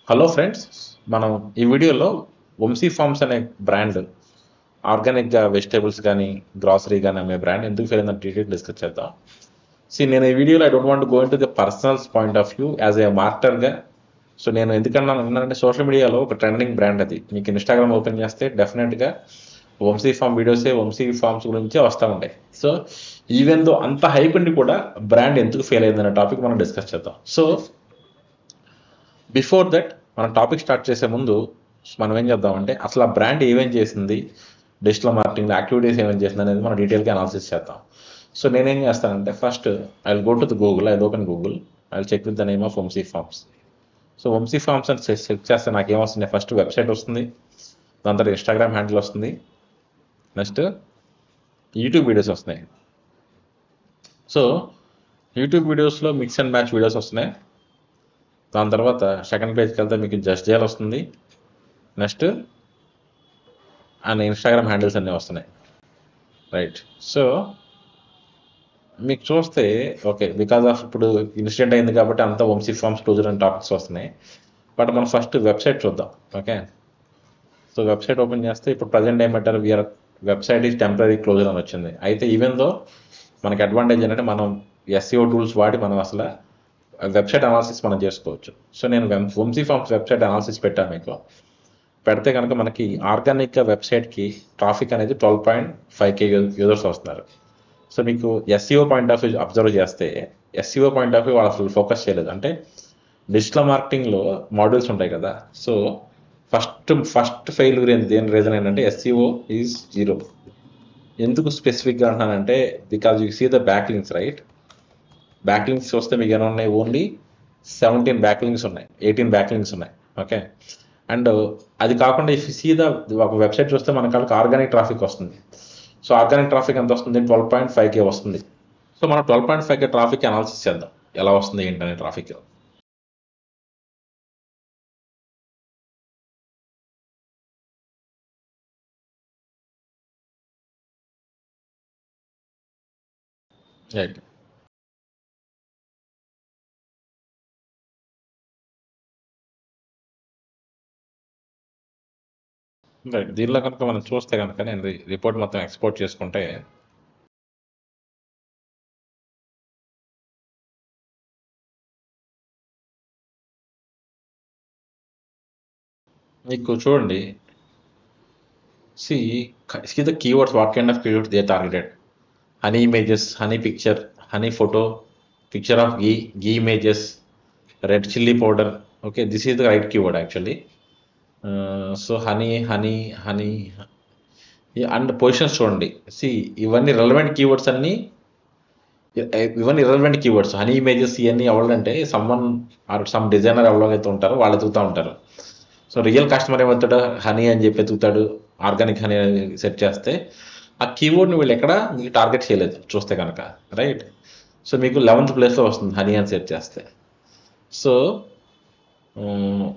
Hello friends, మనం ఈ వీడియోలో వంశీ ఫార్మ్స్ అనే బ్రాండ్ ఆర్గానిక్గా వెజిటేబుల్స్ కానీ గ్రాసరీ కానీ అమ్మే బ్రాండ్ ఎందుకు ఫెయిల్ అయిందని డీటెయిల్ డిస్కస్ చేద్దాం. నేను ఈ వీడియోలో I don't want go into the personals point of view as a మార్కెటర్గా. నేను ఎందుకన్నానంటే సోషల్ మీడియాలో ఒక ట్రెండింగ్ బ్రాండ్ అది. మీకు ఇన్స్టాగ్రామ్ ఓపెన్ చేస్తే డెఫినెట్గా వంశీ ఫార్మ్ వీడియోసే వంశీ ఫార్మ్స్ గురించే వస్తూ ఉంటాయి. ఈవెన్ దో అంత హైప్ ఉండి కూడా బ్రాండ్ ఎందుకు ఫెయిల్ అయిందనే టాపిక్ మనం డిస్కస్ చేద్దాం. బిఫోర్ దట్ మనం టాపిక్ స్టార్ట్ చేసే ముందు మనం ఏం చేద్దామంటే అసలు ఆ బ్రాండ్ ఏమేం చేసింది, డిజిటల్ మార్కెటింగ్ యాక్టివిటీస్ ఏమేం చేసింది అనేది మనం డీటెయిల్గా అనాలిసిస్ చేద్దాం. నేనేం చేస్తానంటే first I will go to the Google, I open Google, I will check with the name of Vamshi Farms. Vamshi forms అని చెక్ చేస్తే నాకు ఏమొస్తుంది, ఫస్ట్ వెబ్సైట్ వస్తుంది, దాని తర్వాత ఇన్స్టాగ్రామ్ హ్యాండిల్ వస్తుంది, నెక్స్ట్ యూట్యూబ్ వీడియోస్ వస్తున్నాయి. యూట్యూబ్ వీడియోస్లో మిక్స్ అండ్ మ్యాచ్ వీడియోస్ వస్తున్నాయి. దాని తర్వాత సెకండ్ పేజ్కి వెళ్తే మీకు జస్ట్ జేల్ వస్తుంది, నెక్స్ట్ అండ్ ఇన్స్టాగ్రామ్ హ్యాండిల్స్ అన్నీ వస్తున్నాయి. రైట్. మీకు చూస్తే ఓకే, బికాజ్ ఆఫ్ ఇప్పుడు ఇన్సిడెంట్ అయింది కాబట్టి అంతా Vamshi Farms closure and topics వస్తున్నాయి. బట్ మనం ఫస్ట్ వెబ్సైట్ చూద్దాం. ఓకే, వెబ్సైట్ ఓపెన్ చేస్తే ఇప్పుడు ప్రజెంట్ ఏమంటారు, VR website is temporary closure అని వచ్చింది. అయితే ఈవెన్ దో మనకి అడ్వాంటేజ్ ఏంటంటే మనం ఎస్ఈఓ టూల్స్ వాడి మనం అసలు వెబ్సైట్ అనాలిసిస్ మనం చేసుకోవచ్చు. నేను వంశీ ఫార్మ్స్ వెబ్సైట్ అనాలిసిస్ పెట్టాను. మీకు పెడితే కనుక మనకి ఆర్గానిక్ వెబ్సైట్కి ట్రాఫిక్ అనేది 12.5K యూజర్స్ వస్తున్నారు. మీకు SEO point of view observe చేస్తే ఎస్ఈఓ పాయింట్ ఆఫ్ వ్యూ వాళ్ళు అసలు ఫోకస్ చేయలేదు. అంటే డిజిటల్ మార్కెటింగ్లో మాడ్యూల్స్ ఉంటాయి కదా. ఫస్ట్ ఫెయిల్యూర్ దేని రీజన్ ఏంటంటే ఎస్ఈఓ ఈజ్ 0. ఎందుకు స్పెసిఫిక్గా అంటున్నానంటే because you see the back links, right? Back links చూస్తే మీకు ఏమైనా ఉన్నాయి, ఓన్లీ 17 బ్యాక్ లింక్స్ ఉన్నాయి, 18 బ్యాక్ లింక్స్ ఉన్నాయి. ఓకే, అండ్ అది కాకుండా ఇఫ్ సీదా ఒక వెబ్సైట్ చూస్తే మనకు ఆర్గానిక్ ట్రాఫిక్ వస్తుంది. ఆర్గానిక్ ట్రాఫిక్ ఎంత వస్తుంది, 12.5K వస్తుంది. మనం 12.5K ట్రాఫిక్ అనాలిసిస్ చేద్దాం, ఎలా వస్తుంది ఏంటనే ట్రాఫిక్. రైట్. దీనిలో కనుక మనం చూస్తే కనుక నేను రిపోర్ట్ మొత్తం ఎక్స్పోర్ట్ చేసుకుంటే మీకు చూడండి, see the keywords, what kind of keywords they targeted. Honey images, honey picture, honey photo, picture of ghee images, red chili powder. Okay, this is the right keyword actually. Honey and positions చూడండి. ఇవన్నీ relevant keywords అన్నీ, ఇవన్నీ irrelevant keywords. Honey images ఇవన్నీ ఎవరంటే some designer ఎవరైతే ఉంటారో వాళ్ళు ఎదుగుతూ ఉంటారు. రియల్ కస్టమర్ ఏమవుతాడు, హనీ అని చెప్పి ఎదుగుతాడు, ఆర్గానిక్ హనీ సెట్ చేస్తే ఆ కీవర్డ్ని వీళ్ళు ఎక్కడ మీకు టార్గెట్ చేయలేదు చూస్తే కనుక, రైట్? మీకు 11th ప్లేస్లో వస్తుంది హనీ అని సెట్ చేస్తే.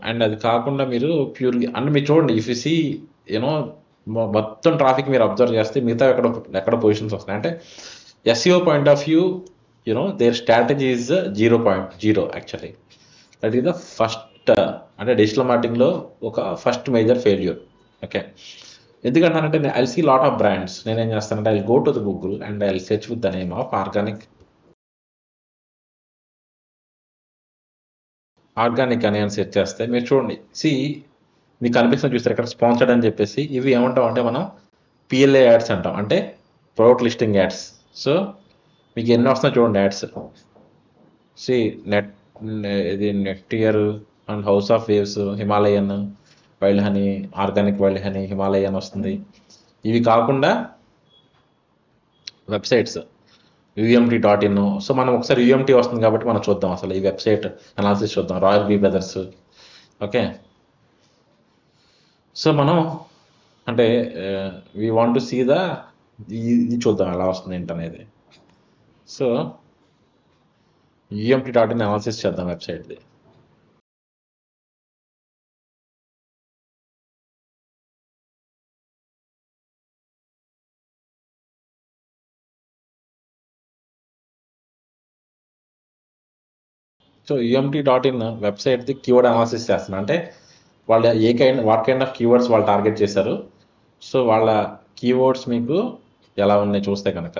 అండ్ అది కాకుండా మీరు ప్యూర్గా అంటే మీరు చూడండి, ఇఫ్ యూ సీ యూనో మొత్తం ట్రాఫిక్ మీరు అబ్జర్వ్ చేస్తే మిగతా ఎక్కడ పొజిషన్స్ వస్తున్నాయి అంటే SEO point of view, their strategy is 0.0 actually. That is the first, అంటే డిజిటల్ మార్కెటింగ్లో ఒక ఫస్ట్ మేజర్ ఫెయిల్యూర్. ఓకే, ఎందుకంటానంటే I see lot of brands. నేనేం చేస్తానంటే I go to the Google and I search with the name of organic అని search చేస్తే మీరు చూడండి, మీకు కనిపిస్తుంది చూస్తారు ఇక్కడ స్పాన్సర్డ్ అని చెప్పేసి. ఇవి ఏమంటాం అంటే మనం పిఎల్ఏ యాడ్స్ అంటాం, అంటే ప్రొడక్ట్ లిస్టింగ్ యాడ్స్. మీకు ఎన్ని వస్తున్నాయి చూడండి యాడ్స్. నెట్ ఇది nectar and house of waves, Himalayan, wild honey, organic wild honey, Himalayan వస్తుంది. ఇవి కాకుండా వెబ్సైట్స్ UMT.in. మనం ఒకసారి UMT వస్తుంది కాబట్టి మనం చూద్దాం అసలు ఈ వెబ్సైట్ అనాలిసిస్ చూద్దాం. Royal bee brothers. ఓకే, మనం అంటే వీ వాంట్ టు సీ ఇది చూద్దాం ఎలా వస్తుంది ఏంటనేది. UMT.in అనాలిసిస్ చేద్దాం వెబ్సైట్ది. సో UMT.in వెబ్సైట్ది కీవర్డ్ అనాలిసిస్ చేస్తున్నా, అంటే వాళ్ళు వాట్ కైండ్ ఆఫ్ కీవర్డ్స్ వాళ్ళు టార్గెట్ చేశారు. సో వాళ్ళ కీవర్డ్స్ మీకు ఎలా ఉన్నాయి చూస్తే కనుక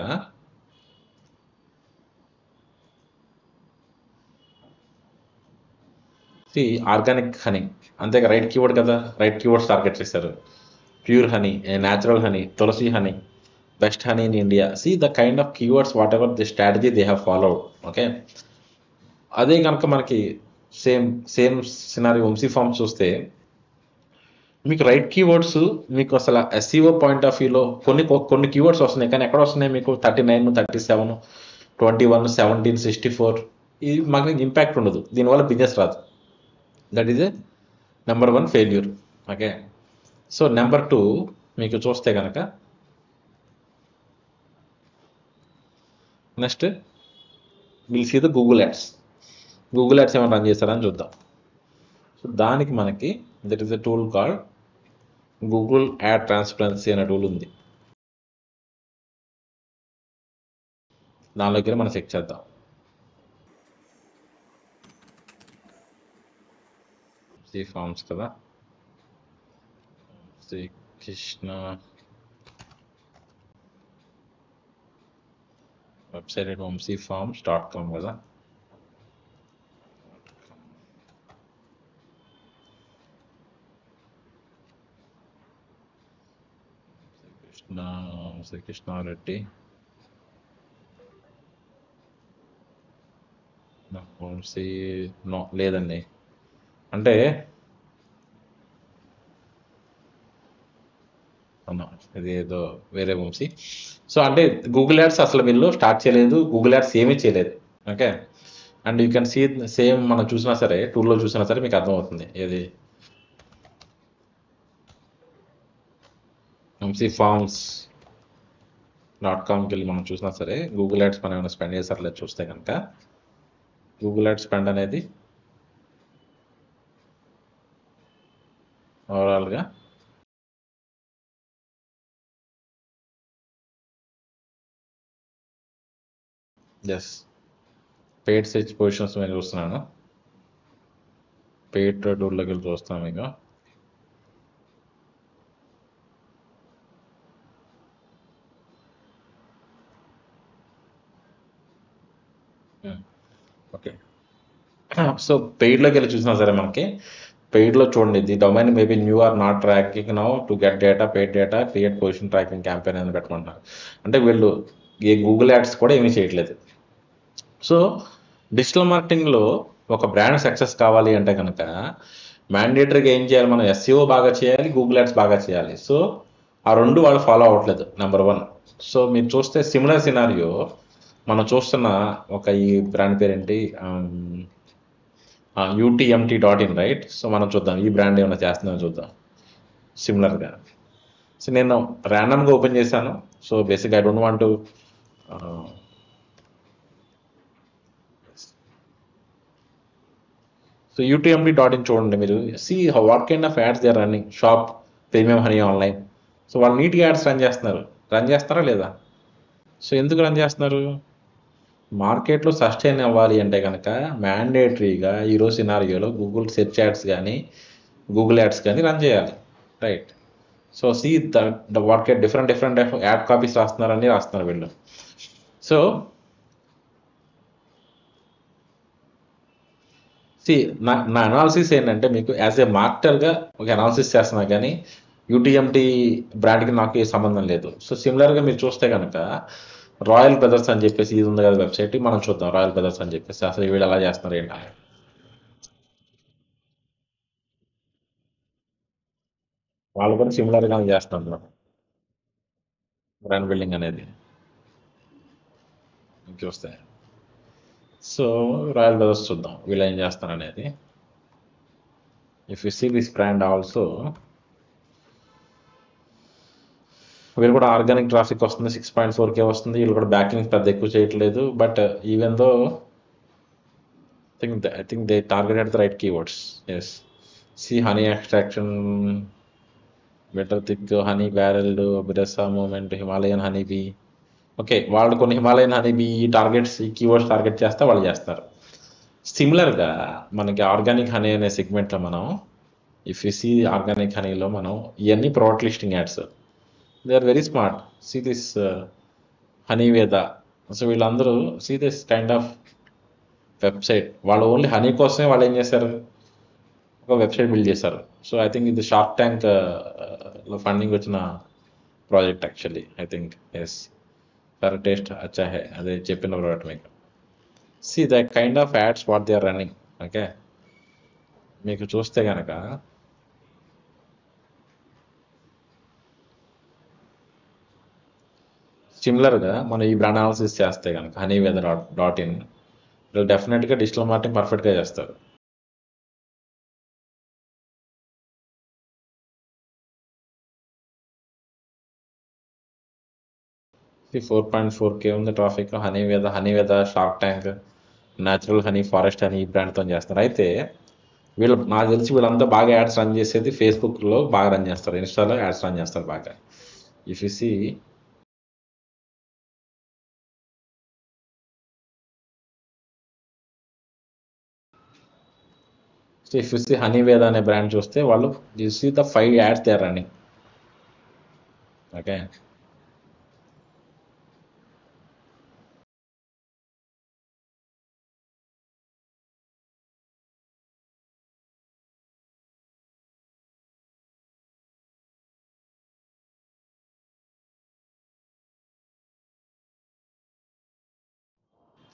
ఆర్గానిక్ హనీ, అంతేగా రైట్ కీవర్డ్ కదా, రైట్ కీవర్డ్స్ టార్గెట్ చేశారు. Pure honey, natural honey, Tulsi honey, best honey in India. The kind of keywords whatever the strategy they have followed. Okay, అదే కనుక మనకి same same scenario Vamshi Farms చూస్తే మీకు right keywords మీకు అసలు SEO point of వ్యూలో కొన్ని కీవర్డ్స్ వస్తున్నాయి, కానీ ఎక్కడ వస్తున్నాయి మీకు 39, 37, 21, 17, 64. ఇది మాకు ఇంపాక్ట్ ఉండదు, దీనివల్ల బిజినెస్ రాదు. That is a number 1 failure. Okay, so number 2 మీకు చూస్తే కనుక next will see the Google ads. Google ads ఏమైనా రన్ చేస్తారని చూద్దాం. సో దానికి మనకి that is a tool called Google ad transparency అనే టూల్ ఉంది. దానిలోకి మనం చెక్ చేద్దాం. ఫార్మ్స్ కదా, శ్రీకృష్ణ వెబ్సైట్ వంశీఫార్మ్స్.com కదా. శ్రీకృష్ణారెడ్డి వంశీ నో లేదండి, అంటే ఇది ఏదో వేరే వంశీ. సో అంటే గూగుల్ యాడ్స్ అసలు వీళ్ళు స్టార్ట్ చేయలేదు, గూగుల్ యాడ్స్ ఏమీ చేయలేదు. Okay, and you can see same మనం చూసినా సరే, టూల్లో చూసినా సరే మీకు అర్థమవుతుంది. ఏది వంశీఫార్మ్స్.comకి వెళ్ళి మనం చూసినా సరే గూగుల్ యాడ్స్ మనం ఏమైనా స్పెండ్ చేసారు లేదు చూస్తే కనుక గూగుల్ యాడ్ స్పెండ్ అనేది ఓవరాల్గా పెయిడ్ సెర్చ్ పొజిషన్స్ నేను చూస్తున్నాను. పెయిడ్ టూల్లోకి వెళ్ళి చూస్తాను మీకు. ఓకే, సో పెయిడ్లోకి వెళ్ళి చూసినా సరే మనకి పెయిడ్లో చూడండి, the domain maybe new or not tracking now to get data, paid data, create position tracking campaign అని పెట్టుకుంటున్నారు. అంటే వీళ్ళు ఏ గూగుల్ యాడ్స్ కూడా ఏమీ చేయట్లేదు. సో డిజిటల్ మార్కెటింగ్లో ఒక బ్రాండ్ సక్సెస్ కావాలి అంటే కనుక మ్యాండేటరీగా ఏం చేయాలి, మనం SEO బాగా చేయాలి, గూగుల్ యాడ్స్ బాగా చేయాలి. సో ఆ రెండు వాళ్ళు ఫాలో అవ్వట్లేదు, నెంబర్ 1. సో మీరు చూస్తే సిమిలర్ సినారియో మనం చూస్తున్న ఒక ఈ బ్రాండ్ పేరేంటి, UTMT.in రైట్. సో మనం చూద్దాం ఈ బ్రాండ్ ఏమైనా చేస్తుందని చూద్దాం సిమిలర్గా. సో నేను ర్యాండమ్గా ఓపెన్ చేశాను. సో బేసిక్గా I don't want to so UTMT.in చూడండి మీరు. See what kind of ads they are running. Shop, premium honey online. So వాళ్ళు నీట్గా యాడ్స్ రన్ చేస్తారా లేదా? సో ఎందుకు రన్ చేస్తున్నారు? మార్కెట్లో సస్టైన్ అవ్వాలి అంటే కనుక మ్యాండేటరీగా ఈరోజు సినారియోలో గూగుల్ సెర్చ్ యాడ్స్ కానీ గూగుల్ యాడ్స్ కానీ రన్ చేయాలి, right. So see the what కెట్ డిఫరెంట్ యాడ్ కాపీస్ రాస్తున్నారు వీళ్ళు. సో సి నా అనాలిసిస్ ఏంటంటే మీకు యాజ్ ఏ మార్కెటర్గా ఒక అనాలిసిస్ చేస్తున్నా, కానీ UTMT బ్రాండ్కి నాకు ఏ సంబంధం లేదు. సో సిమిలర్గా మీరు చూస్తే కనుక రాయల్ బ్రదర్స్ అని చెప్పేసి ఇది ఉంది కదా వెబ్సైట్, మనం చూద్దాం రాయల్ బ్రదర్స్ అని చెప్పేసి అసలు వీళ్ళు ఎలా చేస్తున్నారు ఏంటి. వాళ్ళు కూడా సిమిలర్గా చేస్తున్నారు బ్రాండ్ బిల్డింగ్ అనేది చూస్తే. సో రాయల్ బ్రదర్స్ చూద్దాం వీళ్ళు ఏం చేస్తారు అనేది. If you see this brand also, వీళ్ళు కూడా ఆర్గానిక్ ట్రాఫిక్ వస్తుంది, 6.4K వస్తుంది. వీళ్ళు కూడా బ్యాకింగ్ పెద్ద ఎక్కువ చేయట్లేదు. But even though I think they targeted the right keywords. Yes. See honey extraction, better thick honey barreled, Bressa movement, Himalayan honey bee. Okay, వాళ్ళు కొన్ని హిమాలయన్ హనీ బీ టార్గెట్స్, ఈ కీవర్డ్స్ టార్గెట్ చేస్తే వాళ్ళు చేస్తారు. సిమిలర్గా మనకి ఆర్గానిక్ హనీ అనే సెగ్మెంట్లో మనం ఇఫ్ యూ సీ ఆర్గానిక్ హనీలో మనం ఇవన్నీ product listing ads. They are very smart. See this honey Veda. So వీళ్ళందరూ see this kind of website. వాళ్ళు ఓన్లీ హనీ కోసమే వాళ్ళు ఏం చేశారు, ఒక వెబ్సైట్ బిల్డ్ చేశారు. సో ఐ థింక్ ఇది షార్క్ ట్యాంక్ ఫండింగ్ వచ్చిన project actually. I think yes, for taste అచ్చా హే అదే చెప్పిన ప్రోడక్ట్ మీకు. See the kind of ads what they are running. Okay, మీకు చూస్తే కనుక సిమిలర్గా మనం ఈ బ్రాండ్ అనాలిసిస్ చేస్తే కనుక హనీ వెదర్ .in వీళ్ళు డెఫినెట్గా డిజిటల్ మార్కెటింగ్ పర్ఫెక్ట్గా చేస్తారు. ఈ 4.4K ఉంది traffic. Honey Veda, shark tank, natural honey, forest honey ఈ బ్రాండ్తో చేస్తారు. అయితే వీళ్ళు నాకు తెలిసి వీళ్ళంతా బాగా యాడ్స్ రన్ చేసేది ఫేస్బుక్లో బాగా రన్ చేస్తారు, ఇన్స్టాలో యాడ్స్ రన్ చేస్తారు బాగా. ఇఫ్ యూ సీ హనీ వేద అనే బ్రాండ్ చూస్తే వాళ్ళు you see the 5 ads they are running. Okay,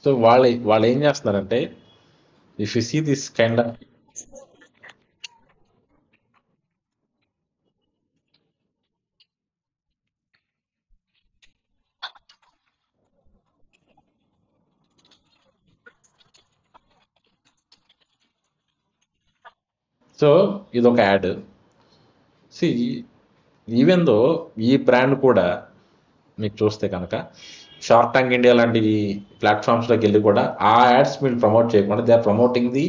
so వాళ్ళు ఏం చేస్తున్నారంటే if you see this kind of, సో ఇది ఒక యాడ్. సి ఈవెన్ దో ఈ బ్రాండ్ కూడా మీకు చూస్తే కనుక షార్క్ ట్యాంక్ ఇండియా లాంటి ప్లాట్ఫామ్స్లోకి వెళ్ళి కూడా ఆ యాడ్స్ మీరు ప్రమోట్ చేయకుండా దే ఆర్ ప్రమోటింగ్ ది,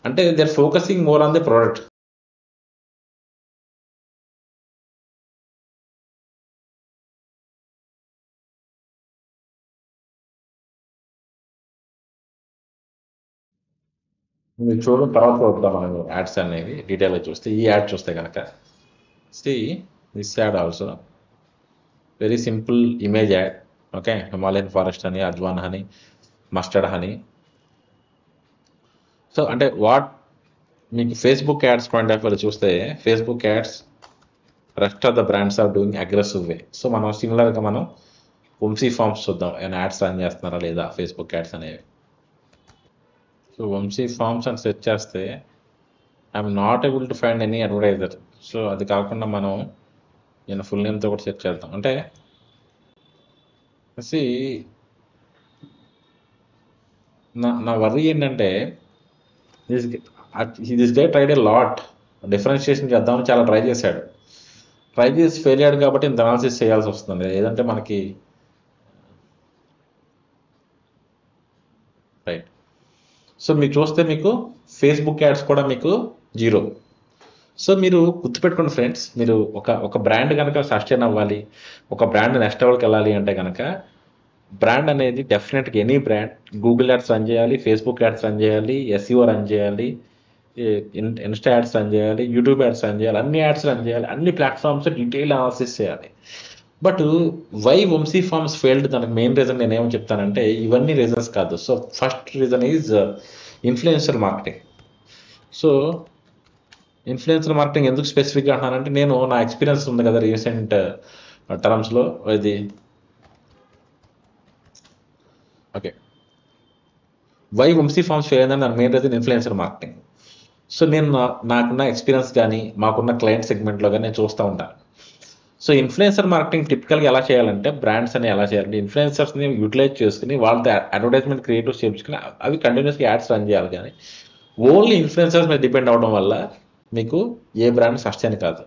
అంటే they are focusing more on the product. మీరు చూడడం తర్వాత చూద్దాం మనం యాడ్స్ అనేవి డీటెయిల్గా చూస్తే. ఈ యాడ్ చూస్తే కనుక see this ad also very simple image ad. Okay, Himalayan forest honey, ajwain honey, mustard honey. So అంటే వాట్ మీకు Facebook ads point of view చూస్తే Facebook ads rest of the brands are doing aggressive way. So మనం సిమిలర్గా మనం Vamsi forms చూద్దాం, ఏమైనా ads run చేస్తున్నారా లేదా ఫేస్బుక్ యాడ్స్ అనేవి. సో వంశీ ఫార్మ్స్ అని సెర్చ్ చేస్తే I'm not able to find any advertiser. So అది కాకుండా మనం నేను ఫుల్ నేమ్తో కూడా సెర్చ్ చేద్దాం. అంటే సి నా వర్రీ ఏంటంటే this day tried a lot, differentiation చేద్దామని చాలా ట్రై చేశాడు. ట్రై చేసి ఫెయిల్ అయ్యాడు కాబట్టి ఇంత అనాలిసిస్ చేయాల్సి వస్తుంది. ఏదంటే మనకి రైట్. సో మీకు చూస్తే మీకు ఫేస్బుక్ యాడ్స్ కూడా మీకు 0. సో మీరు గుర్తుపెట్టుకోండి ఫ్రెండ్స్, మీరు ఒక బ్రాండ్ కనుక సస్టైన్ అవ్వాలి, ఒక బ్రాండ్ నెక్స్ట్ లెవెల్కి వెళ్ళాలి అంటే కనుక బ్రాండ్ అనేది డెఫినెట్గా any brand Google ads run చేయాలి, ఫేస్బుక్ యాడ్స్ రన్ చేయాలి, ఎస్ఈఓ రన్ చేయాలి, ఇన్స్టా యాడ్స్ రన్ చేయాలి, యూట్యూబ్ యాడ్స్ రన్ చేయాలి, అన్ని యాడ్స్ రన్ చేయాలి, అన్ని ప్లాట్ఫామ్స్ డీటెయిల్ అనాలిసిస్ చేయాలి. But why Vamshi forms failed, దానికి మెయిన్ రీజన్ నేనేమో చెప్తానంటే ఇవన్నీ రీజన్స్ కాదు. So first reason is influencer marketing. So influencer marketing ఎందుకు స్పెసిఫిక్గా అంటున్నానంటే నేను నా ఎక్స్పీరియన్స్ ఉంది కదా రీసెంట్ టర్మ్స్లో. ఇది okay, why Vamshi Farms fail అయిందని దాని main reason influencer marketing. So నేను నాకున్న ఎక్స్పీరియన్స్ కానీ మాకున్న క్లయింట్ సెగ్మెంట్లో కానీ నేను చూస్తూ ఉంటాను. సో ఇన్ఫ్లుయెన్సర్ మార్కెటింగ్ టిపికల్గా ఎలా చేయాలంటే బ్రాండ్స్ అని ఎలా చేయాలంటే ఇన్ఫ్లుయెన్సర్స్ని యూటిలైజ్ చేసుకుని వాళ్ళతో అడ్వర్టైజ్మెంట్ క్రియేటివ్స్ చేయించుకుని అవి కంటిన్యూస్గా యాడ్స్ రన్ చేయాలి. కానీ ఓన్లీ ఇన్ఫ్లుయెన్సర్స్ మీద డిపెండ్ అవడం వల్ల మీకు ఏ బ్రాండ్ సస్టైన్ కాదు.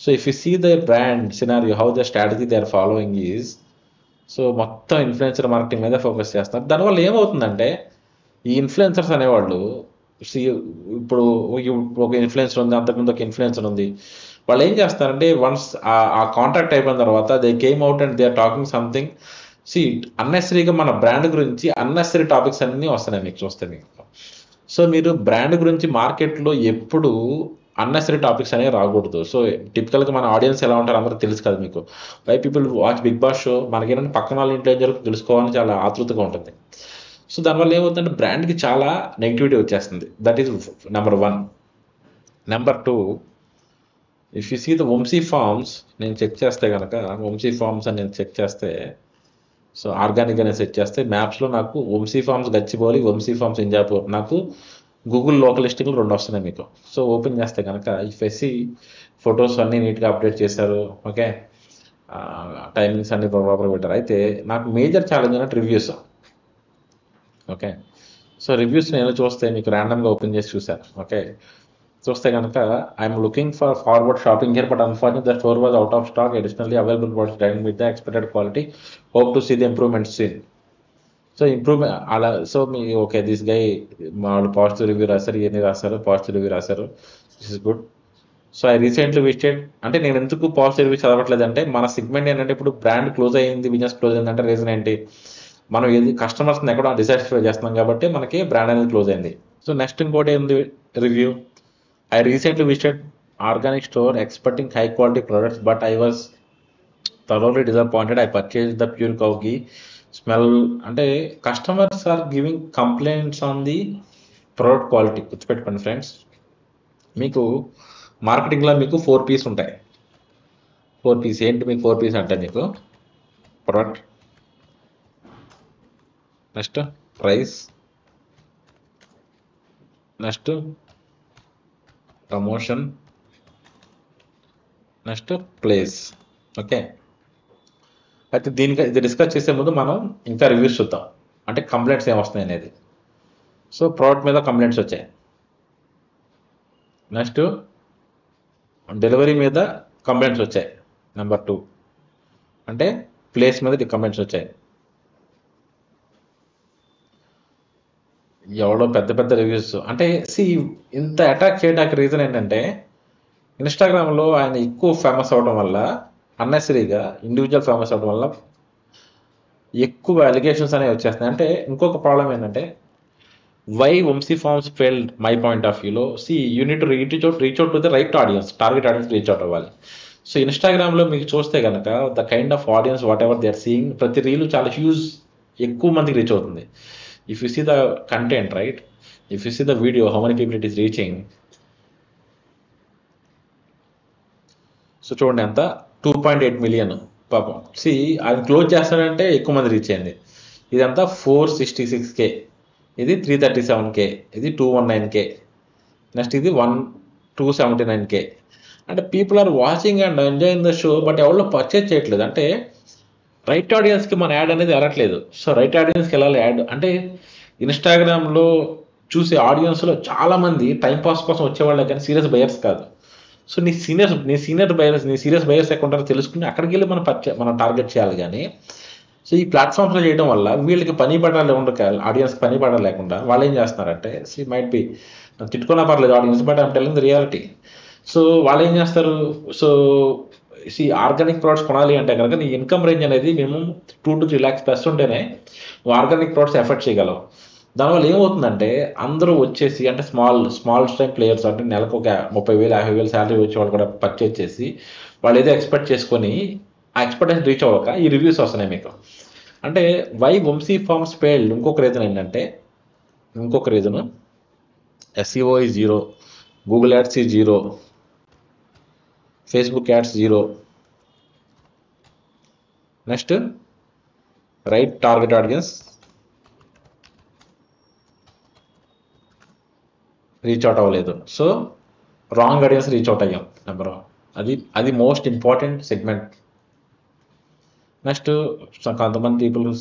So if you see the brand scenario how the strategy they are following is, so మొత్తం ఇన్ఫ్లుయెన్సర్ మార్కెటింగ్ మీద ఫోకస్ చేస్తారు. దానివల్ల ఏమవుతుందంటే ఈ ఇన్ఫ్లుయెన్సర్స్ అనేవాళ్ళు ఇప్పుడు ఒక ఇన్ఫ్లుయెన్సర్ ఉంది, అంతకుముందు ఒక ఇన్ఫ్లుయెన్సర్ ఉంది, వాళ్ళు ఏం చేస్తారంటే వన్స్ ఆ కాంట్రాక్ట్ అయిపోయిన తర్వాత they came out and they are talking something. అన్నెసరీగా మన బ్రాండ్ గురించి అన్నెసరీ టాపిక్స్ అన్నీ వస్తున్నాయి మీకు చూస్తే. మీకు సో మీరు బ్రాండ్ గురించి మార్కెట్లో ఎప్పుడు అన్నెసరీ టాపిక్స్ అనేవి రాకూడదు. సో టిపికల్గా మన ఆడియన్స్ ఎలా ఉంటారు అందరూ తెలుసు కదా మీకు. Why people watch Bigg Boss show, మనకేంటంటే పక్కన వాళ్ళ ఇంట్లో ఏం జరుగుతుందో తెలుసుకోవాలని చాలా ఆతృతగా ఉంటుంది. సో దానివల్ల ఏమవుతుందంటే బ్రాండ్కి చాలా నెగిటివిటీ వచ్చేస్తుంది. That is number 1. Number 2, if you see the Vamshi farms, నేను చెక్ చేస్తే కనుక వంశీ ఫార్మ్స్ అని నేను చెక్ చేస్తే, సో ఆర్గానిక్ అనేది సెట్ చేస్తే మ్యాప్స్లో నాకు వంశీ ఫార్మ్స్ గచ్చిబౌలి, వంశీ ఫార్మ్స్ ఇంజాపూర్, నాకు గూగుల్ లోకల్ లిస్టింగ్లు 2 వస్తున్నాయి మీకు. సో ఓపెన్ చేస్తే కనుక ఇఫ్ ఎస్సీ ఫొటోస్ అన్నీ నీట్గా అప్డేట్ చేశారు. ఓకే, టైమింగ్స్ అన్ని ప్రాపర్గా పెట్టారు. అయితే నాకు మేజర్ ఛాలెంజ్ అన్నట్టు రివ్యూస్. ఓకే, సో రివ్యూస్ నేను చూస్తే మీకు ర్యాండమ్గా ఓపెన్ చేసి చూశాను. ఓకే, చూస్తే కనుక I'm looking for forward shopping here but unfortunate the store was out of stock, additionally available products dining with the expected quality, hope to see the improvements seen. So improvement అలా. So మీ okay this guy వాళ్ళు positive review రాశారు, ఇవన్నీ రాశారు, positive review రాశారు, this is good. So I recently visited, అంటే నేను ఎందుకు పాజిటివ్ రివ్యూ చదవట్లేదు అంటే మన సెగ్మెంట్ ఏంటంటే ఇప్పుడు బ్రాండ్ క్లోజ్ అయింది, బిజినెస్ క్లోజ్ అయిందంటే రీజన్ ఏంటి, మనం ఏది కస్టమర్స్ని ఎక్కడో డిసాటిస్ఫై చేస్తున్నాం కాబట్టి మనకి బ్రాండ్ అనేది క్లోజ్ అయింది. సో నెక్స్ట్ ఇంకోటి ఏంది review, I recently visited organic store expecting high quality products, but I was thoroughly disappointed. I purchased the pure cow ghee. Smell, అంటే customers are giving complaints on the product quality. గుర్తుపెట్టుకోండి friends, మీకు మార్కెటింగ్లో మీకు 4 P's ఉంటాయి. 4 P's ఏంటి మీకు 4 P's అంటే మీకు product, next price, next promotion, next place. Okay, అయితే దీనికి ఇది డిస్కస్ చేసే ముందు మనం ఇంకా రివ్యూస్ చూద్దాం, అంటే కంప్లైంట్స్ ఏమొస్తున్నాయి అనేది. సో ప్రోడక్ట్ మీద కంప్లైంట్స్ వచ్చాయి, నెక్స్ట్ డెలివరీ మీద కంప్లైంట్స్ వచ్చాయి, నెంబర్ 2 అంటే ప్లేస్ మీద కంప్లైంట్స్ వచ్చాయి. ఎవడో పెద్ద పెద్ద రివ్యూస్ అంటే ఇంత అటాక్ చేయడానికి రీజన్ ఏంటంటే ఇన్స్టాగ్రామ్లో ఆయన ఎక్కువ ఫేమస్ అవడం వల్ల, అన్నెసరీగా ఇండివిజువల్ ఫేమస్ అవడం వల్ల ఎక్కువ అలిగేషన్స్ అనేవి వచ్చేస్తున్నాయి. అంటే ఇంకొక ప్రాబ్లం ఏంటంటే why Vamshi forms failed my point of వ్యూలో, you need reach out to the right audience, target audience reach out అవ్వాలి. సో ఇన్స్టాగ్రామ్లో మీకు చూస్తే కనుక the kind of audience whatever they are seeing, ప్రతి రీలు చాలా హ్యూజ్ ఎక్కువ మందికి రీచ్ అవుతుంది. If you see the content, right? If you see the video, how many people it is reaching? So చూడండి ఎంత 2.8 million పాపం. అది close చేస్తాడంటే ఎక్కువ మంది రీచ్ అయింది. ఇదంతా 466K, ఇది 337K, ఇది 219K, నెక్స్ట్ ఇది 279K. అంటే people are watching and enjoying the show, but ఎవరో పర్చేజ్ చేయట్లేదు. అంటే రైట్ ఆడియన్స్కి మన యాడ్ అనేది వెళ్ళట్లేదు. సో రైట్ ఆడియన్స్కి వెళ్ళాలి యాడ్. అంటే ఇన్స్టాగ్రామ్లో చూసే ఆడియన్స్లో చాలామంది టైంపాస్ కోసం వచ్చేవాళ్ళే కానీ సీరియస్ బయర్స్ కాదు. సో నీ సీరియస్ బయర్స్ ఎక్కడ ఉంటారో తెలుసుకుని అక్కడికి వెళ్ళి మనం టార్గెట్ చేయాలి. కానీ సో ఈ ప్లాట్ఫామ్స్లో చేయడం వల్ల వీళ్ళకి పని పడాలి ఉండక, ఆడియన్స్కి పని పడాలి లేకుండా వాళ్ళు ఏం చేస్తున్నారంటే, మైట్ బి తిట్టుకున్నా పర్లేదు audience, but I'm telling the reality. So వాళ్ళు ఏం చేస్తారు, సో ఆర్గానిక్ ప్రోడక్ట్స్ కొనాలి అంటే కనుక నీ ఇన్కమ్ రేంజ్ అనేది మినిమం 2 to 3 lakhs ప్లస్ ఉంటేనే నువ్వు ఆర్గానిక్ ప్రోడక్ట్స్ ఎఫర్ట్ చేయగలవు. దానివల్ల ఏమవుతుందంటే అందరూ వచ్చేసి, అంటే స్మాల్ టైం ప్లేయర్స్, అంటే నెలకు ఒక 30,000 50,000 శాలరీ వచ్చే వాళ్ళు కూడా పర్చేజ్ చేసి వాళ్ళు ఏదో ఎక్స్పెక్ట్ చేసుకొని ఆ ఎక్స్పెక్టేషన్ రీచ్ అవ్వక ఈ రివ్యూస్ వస్తున్నాయి మీకు. అంటే వై వంశీ ఫార్మ్స్ ఫెయిల్డ్ ఇంకొక రీజన్ ఏంటంటే, SEO is 0, Google Ads is 0, Facebook Ads 0, next right target audience reach out అవ్వలేదు. So wrong audience reach out అయ్యాం నెంబర్ 1. అది most important segment. Next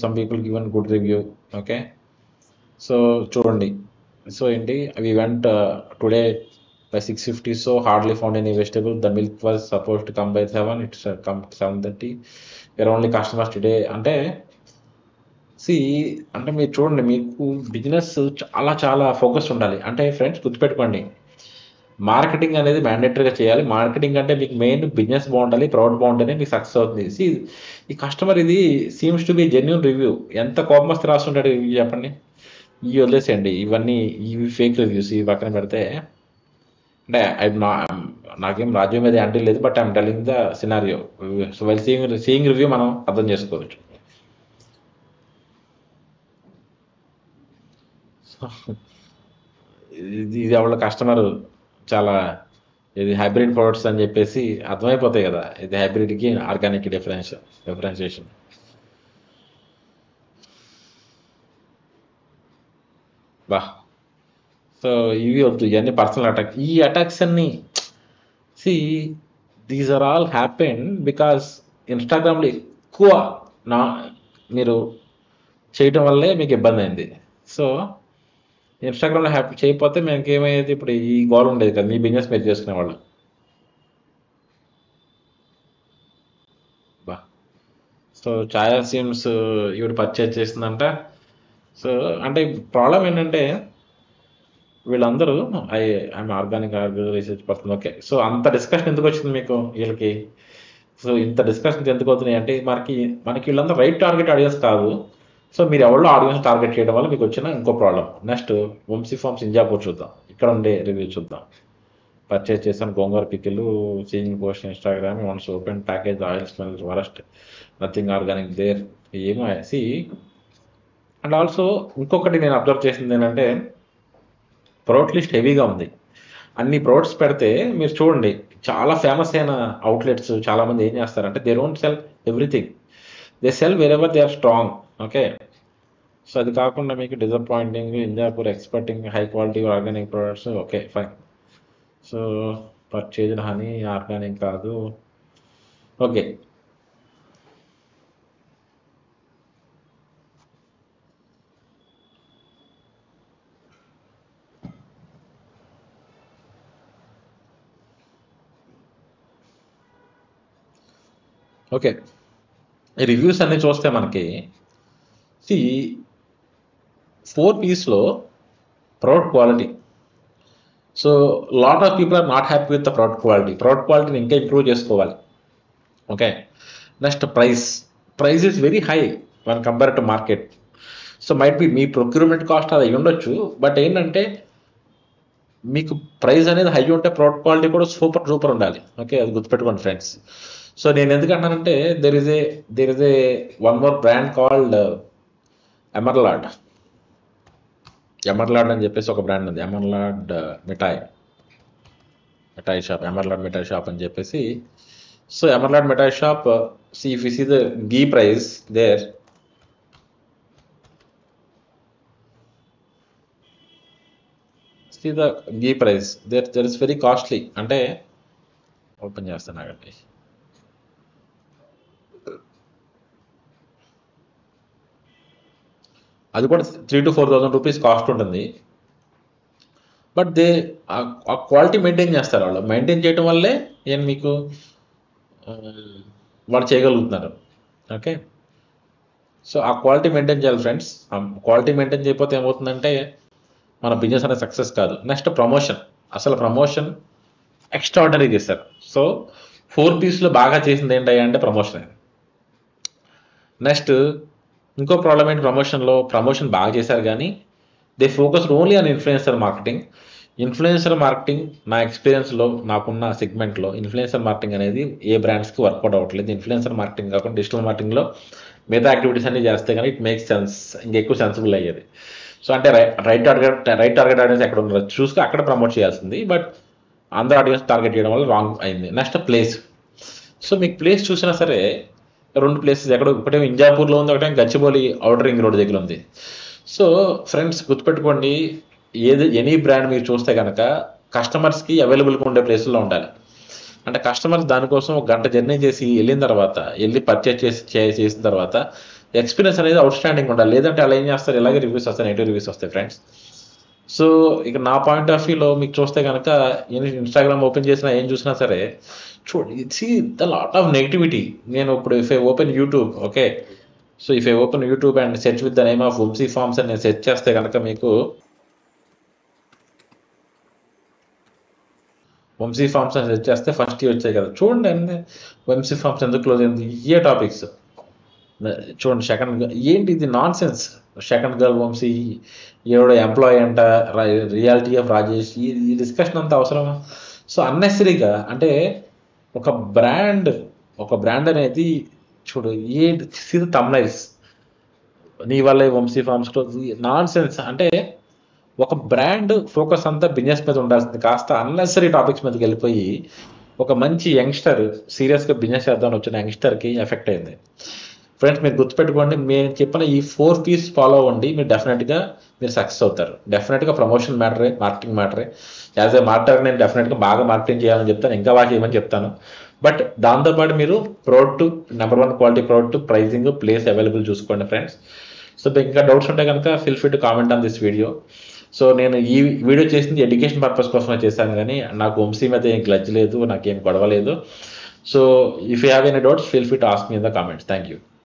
some people given good review. Okay, so చూడండి, so ఏంటి we went today by 6:50, so hardly found any vegetable. The milk was supposed to come by 7, it's come 7:30. We are only customers today. అంటే అంటే మీరు చూడండి, మీకు business చాలా చాలా focus ఉండాలి. అంటే ఫ్రెండ్స్ గుర్తుపెట్టుకోండి, మార్కెటింగ్ అనేది మ్యాండేటరీగా చేయాలి. మార్కెటింగ్ అంటే మీకు మెయిన్ బిజినెస్ బాగుండాలి, ప్రొడక్ట్ బాగుంటేనే మీకు సక్సెస్ అవుతుంది. ఈ కస్టమర్ ఇది seems to be genuine review. ఎంత కోపం వస్తే రాస్తుంటాడు రివ్యూ చెప్పండి. ఇవి వదిలేసేయండి, ఇవన్నీ ఇవి ఫేక్ రివ్యూస్ ఇవి పక్కన పెడితే, అంటే నాకేం రాజ్యం మీద యాంటీ లేదు, but I'm telling the scenario. So while seeing review మనం అర్థం చేసుకోవచ్చు. ఇది ఎవరి కస్టమర్ చాలా ఇది హైబ్రిడ్ ప్రొడక్ట్స్ అని చెప్పేసి అర్థమైపోతాయి కదా, ఇది హైబ్రిడ్కి ఆర్గానిక్ డిఫరెన్షియేషన్. బా, సో ఇవి వద్దు, ఇవన్నీ పర్సనల్ అటాక్. ఈ అటాక్స్ అన్ని see these are all happen because ఇన్స్టాగ్రామ్లో ఎక్కువ నా మీరు చేయటం వల్లే మీకు ఇబ్బంది అయింది. సో ఇన్స్టాగ్రామ్లో హ్యాపీ చేయకపోతే మీకు ఏమయ్యేది, ఇప్పుడు ఈ గోల్ ఉండేది కదా, మీ బిజినెస్ మీరు చేసుకునేవాళ్ళు. బా, సో ఛాయా సిమ్స్ ఈవిడ పర్చేజ్ చేసిందంట. సో అంటే ప్రాబ్లం ఏంటంటే వీళ్ళందరూ I'm organic research person. Okay, so అంత డిస్కషన్ ఎందుకు వచ్చింది మీకు వీళ్ళకి? సో ఇంత డిస్కషన్స్ ఎందుకు అవుతున్నాయి అంటే మనకి వీళ్ళందరూ రైట్ టార్గెట్ ఆడియన్స్ కాదు. సో మీరు ఎవరో ఆడియన్స్ టార్గెట్ చేయడం వల్ల మీకు వచ్చిన ఇంకో problem. Next Vamshi farms Injapur చూద్దాం, ఇక్కడ ఉండే రివ్యూ చూద్దాం. పర్చేస్ చేశాను gongura pickle, seeing post Instagram, once open package oil smell worst, nothing organic there. ఏమో సి. అండ్ ఆల్సో ఇంకొకటి నేను అబ్జర్వ్ చేసింది ఏంటంటే ప్రొడక్ట్ లిస్ట్ హెవీగా ఉంది. అన్ని ప్రొడక్ట్స్ పెడితే మీరు చూడండి, చాలా ఫేమస్ అయిన అవుట్లెట్స్ చాలామంది ఏం చేస్తారంటే they don't sell everything, they sell wherever they are strong. Okay, so అది కాకుండా మీకు disappointing, Injapur expecting high quality organic products. Okay fine. So purchase honey organic కాదు. ఓకే, ఓకే, రివ్యూస్ అన్ని చూస్తే మనకి సి 4Psలో product quality. So lot of people are not happy with the product క్వాలిటీని ఇంకా ఇంప్రూవ్ చేసుకోవాలి. Okay, next price is very high one compare to market. So might be మీ procurement cost అది ఉండొచ్చు, బట్ ఏంటంటే మీకు ప్రైస్ అనేది హై ఉంటే ప్రోడక్ట్ క్వాలిటీ కూడా సూపర్ ఉండాలి. ఓకే, అది గుర్తుపెట్టుకోండి ఫ్రెండ్స్. సో నేను ఎందుకు అంటానంటే there is a one more brand called Emerald అని చెప్పేసి ఒక బ్రాండ్ ఉంది, ఎమర్లాడ్ మిఠాయి షాప్, ఎమర్లాడ్ మిఠాయి షాప్ అని చెప్పేసి. So Emerald Mithai shop, see if you see the ghee price there, see the ghee price there is very costly. అంటే ఓపెన్ చేస్తాను ఆగండి, అది కూడా 3,000 to 4,000 రూపీస్ కాస్ట్ ఉంటుంది. బట్ ఆ క్వాలిటీ మెయింటైన్ చేస్తారు వాళ్ళు. మెయింటైన్ చేయడం వల్లే నేను మీకు వాళ్ళు చేయగలుగుతున్నారు. ఓకే, సో ఆ క్వాలిటీ మెయింటైన్ చేయాలి ఫ్రెండ్స్. ఆ క్వాలిటీ మెయింటైన్ చేయకపోతే ఏమవుతుందంటే మన బిజినెస్ అనేది సక్సెస్ కాదు. నెక్స్ట్ అసలు ప్రమోషన్ ఎక్స్ట్రాడినరీ చేస్తారు. సో 4Psలో బాగా చేసింది ఏంటంటే ప్రమోషన్. నెక్స్ట్ ఇంకో ప్రాబ్లం ఏంటి, ప్రమోషన్ బాగా చేశారు కానీ they focused only on influencer marketing. నా ఎక్స్పీరియన్స్లో నాకున్న సెగ్మెంట్లో ఇన్ఫ్లుయెన్సర్ మార్కెటింగ్ అనేది ఏ బ్రాండ్స్కి వర్కౌట్ అవ్వట్లేదు. ఇన్ఫ్లుయెన్సర్ మార్కెటింగ్ కాకుండా డిజిటల్ మార్కెటింగ్లో మిగతా యాక్టివిటీస్ అన్ని చేస్తే కానీ ఇట్ మేక్స్ సెన్స్, ఇంకెక్కువ సెన్సిబుల్ అయ్యేది. సో అంటే రైట్ టార్గెట్ ఆడియన్స్ ఎక్కడ ఉన్నారో చూసుకుని అక్కడ ప్రమోట్ చేయాల్సింది, బట్ అందరూ ఆడియన్స్ టార్గెట్ చేయడం వల్ల రాంగ్ అయింది. Next place. సో మీకు ప్లేస్ చూసినా సరే 2 ప్లేసెస్, ఒకటేమో ఇంజాపూర్లో ఉంది, ఒకటేమో గచ్చిబౌలి అవుటర్ రింగ్ రోడ్ దగ్గర ఉంది. సో ఫ్రెండ్స్ గుర్తుపెట్టుకోండి, ఎనీ బ్రాండ్ మీరు చూస్తే కనుక కస్టమర్స్కి అవైలబుల్గా ఉండే ప్లేసుల్లో ఉండాలి. అంటే కస్టమర్స్ దానికోసం 1 గంట జర్నీ చేసి వెళ్ళి పర్చేస్ చేసిన తర్వాత ఎక్స్పీరియన్స్ అనేది అవుట్ స్టాండింగ్ ఉండాలి. లేదంటే అలా ఏం చేస్తారు, ఇలాగే రివ్యూస్ వస్తాయి, నెగిటివ్ రివ్యూస్ వస్తాయి ఫ్రెండ్స్. సో ఇక నా పాయింట్ ఆఫ్ వ్యూలో మీకు చూస్తే కనుక ఇన్స్టాగ్రామ్ ఓపెన్ చేసినా ఏం చూసినా సరే చూడండి, see the lot of negativity. నేను ఇప్పుడు if I open YouTube, okay, so if I open YouTube and search with the name of Vamshi forms అని నేను సెర్చ్ చేస్తే కనుక మీకు వంశీ ఫార్మ్స్ అని సెర్చ్ చేస్తే ఫస్ట్ వచ్చాయి కదా, చూడండి. వంశీ ఫార్మ్స్ ఎందుకు క్లోజ్ అయింది, ఏ టాపిక్స్. చూడండి సెకండ్ ఏంటి ఇది nonsense. Second girl Vamshi ఎవడో ఎంప్లాయీ అంట, రియాలిటీ ఆఫ్ రాజేష్, ఈ డిస్కషన్ అంతా అవసరమా? సో అన్నెసరీగా అంటే ఒక బ్రాండ్ అనేది చూడు ఏ సీ తమ్నైల్స్ నీ వల్ల వంశీ ఫార్మ్స్ నాన్ సెన్స్. అంటే ఒక బ్రాండ్ ఫోకస్ అంతా బిజినెస్ మీద ఉండాల్సింది కాస్త అన్నెసరీ టాపిక్స్ మీదకి వెళ్ళిపోయి ఒక మంచి యంగ్స్టర్ సీరియస్గా బిజినెస్ చేద్దామని వచ్చిన యంగ్స్టర్కి ఎఫెక్ట్ అయింది. ఫ్రెండ్స్ మీరు గుర్తుపెట్టుకోండి, నేను చెప్పిన ఈ 4 P's ఫాలో అవ్వండి, మీరు డెఫినెట్గా మీరు సక్సెస్ అవుతారు. డెఫినెట్గా ప్రమోషన్ మ్యాటరే, మార్కెటింగ్ మ్యాటరే. యాజ్ ఏ మార్కెటర్ నేను డెఫినెట్గా బాగా మార్కెటింగ్ చేయాలని చెప్తాను, ఇంకా బాగా చేయమని చెప్తాను. బట్ దాంతోపాటు మీరు product number 1 quality product, pricing, place available చూసుకోండి ఫ్రెండ్స్. సో మీకు ఇంకా డౌట్స్ ఉంటే కనుక feel free to comment on this video. So నేను ఈ వీడియో చేసింది ఎడ్యుకేషన్ పర్పస్ కోసమే చేశాను, కానీ నాకు వంశీ మీద ఏం గ్లడ్జ్ లేదు, నాకేం గొడవ లేదు. So if you have any doubts feel free to ask me in the comments. Thank you.